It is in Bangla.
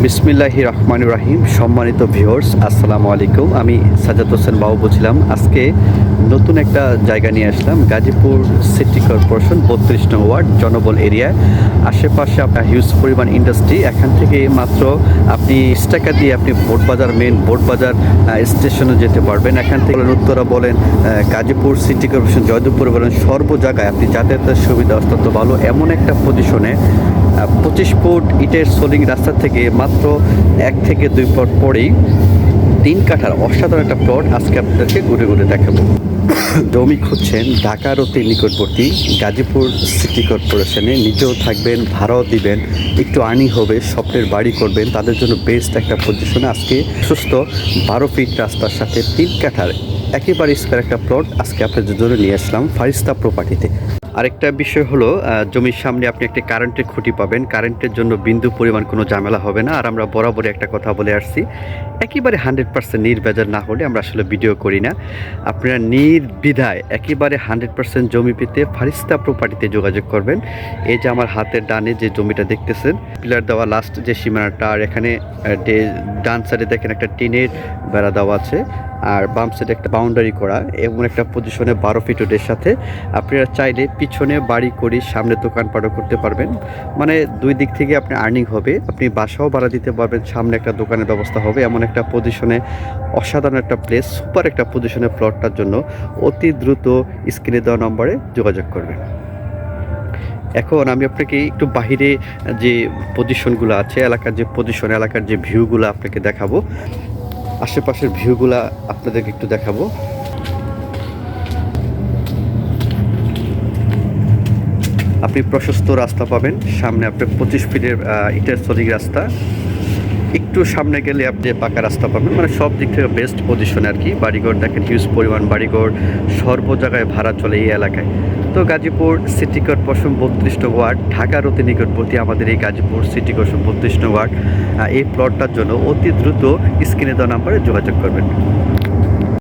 বিসমিল্লাহির রহমানির রহিম। সম্মানিত ভিউয়ার্স, আসসালামু আলাইকুম। আমি সাজ্জাদ হোসেন বাবু বলছিলাম। আজকে নতুন একটা জায়গা নিয়ে আসলাম, গাজীপুর সিটি কর্পোরেশন 32 নং ওয়ার্ড জনবল এরিয়ায়। আশেপাশে আপনার হিউজ পরিমাণ ইন্ডাস্ট্রি। এখান থেকে মাত্র আপনি 20 টাকা দিয়ে আপনি বোটবাজার মেন বোটবাজার স্টেশনে যেতে পারবেন। এখান থেকে উত্তরা বলেন, গাজীপুর সিটি কর্পোরেশন, জয়দেবপুর বলেন, সর্ব জায়গায় আপনি যাতায়াতের সুবিধা অত্যন্ত ভালো। এমন একটা পজিশনে 25 ফুট ইটের সোলিং রাস্তা থেকে মাত্র 1 থেকে 2 ফুট পরেই 3 কাঠার অসাধারণ একটা প্লট আজকে আপনাদেরকে ঘুরে ঘুরে দেখাবো। জমি খুঁজছেন ঢাকার অতি নিকটবর্তী গাজীপুর সিটি কর্পোরেশনে, নিজেও থাকবেন, ভাড়াও দিবেন, একটু আর্নিং হবে, স্বপ্নের বাড়ি করবেন, তাদের জন্য বেস্ট একটা পজিশনে আজকে সুস্থ 12 ফিট রাস্তার সাথে 3 কাঠার একেবারে স্কোয়ার একটা প্লট আজকে আপনাদের জন্য নিয়ে আসলাম ফারিস্তা প্রপার্টিতে। আরেকটা বিষয় হলো, জমির সামনে আপনি একটা কারেন্টের খুঁটি পাবেন। কারেন্টের জন্য বিন্দু পরিমাণ কোনো ঝামেলা হবে না। আর আমরা বরাবরই একটা কথা বলে আসছি, একেবারে 100% নির্ভেজাল না হলে আমরা আসলে ভিডিও করি না। আপনারা নির্দ্বিধায় একেবারে 100% জমি পেতে ফারিস্তা প্রপার্টিতে যোগাযোগ করবেন। এই যে আমার হাতের ডানে যে জমিটা দেখতেছেন, পিলার দেওয়া লাস্ট যে সীমানাটা, আর এখানে ডান সাইডে দেখেন একটা টিনের বেড়া দেওয়া আছে, আর বাম সাইডে একটা বাউন্ডারি করা, এবং একটা পজিশনে 12 ফিট রোডের সাথে আপনারা চাইলে পিছনে বাড়ি করে সামনে দোকানপাটও করতে পারবেন। মানে দুই দিক থেকে আপনার আর্নিং হবে, আপনি বাসাও ভাড়া দিতে পারবেন, সামনে একটা দোকানের ব্যবস্থা হবে। এমন একটা পজিশনে অসাধারণ একটা প্লেস, সুপার একটা পজিশনে প্লটটার জন্য অতি দ্রুত স্ক্রিনে দেওয়া নম্বরে যোগাযোগ করবেন। এখন আমি আপনাকে একটু বাহিরে যে পজিশনগুলো আছে, এলাকার যে পজিশন, এলাকার যে ভিউগুলো আপনাকে দেখাবো, আশেপাশের ভিউগুলা আপনাদেরকে একটু দেখাবো। আপনি প্রশস্ত রাস্তা পাবেন, সামনে আপনার 25 ফিটের ইটের সলিং রাস্তা, একটু সামনে গেলে আপনি পাকা রাস্তা পাবেন। মানে সব দিক থেকে বেস্ট পজিশন আর কি। বাড়িঘর দেখেন, হিউজ পরিমাণ বাড়িঘর, সর্ব জায়গায় ভাড়া চলে এই এলাকায়। তো গাজীপুর সিটি কর্পোরেশন 32 নং ওয়ার্ড, ঢাকার অতি নিকটবর্তী আমাদের এই গাজীপুর সিটি কর্পোরেশন 32 নং ওয়ার্ড, এই প্লটটার জন্য অতি দ্রুত স্ক্রিনে দেওয়া নাম্বারে যোগাযোগ করবেন।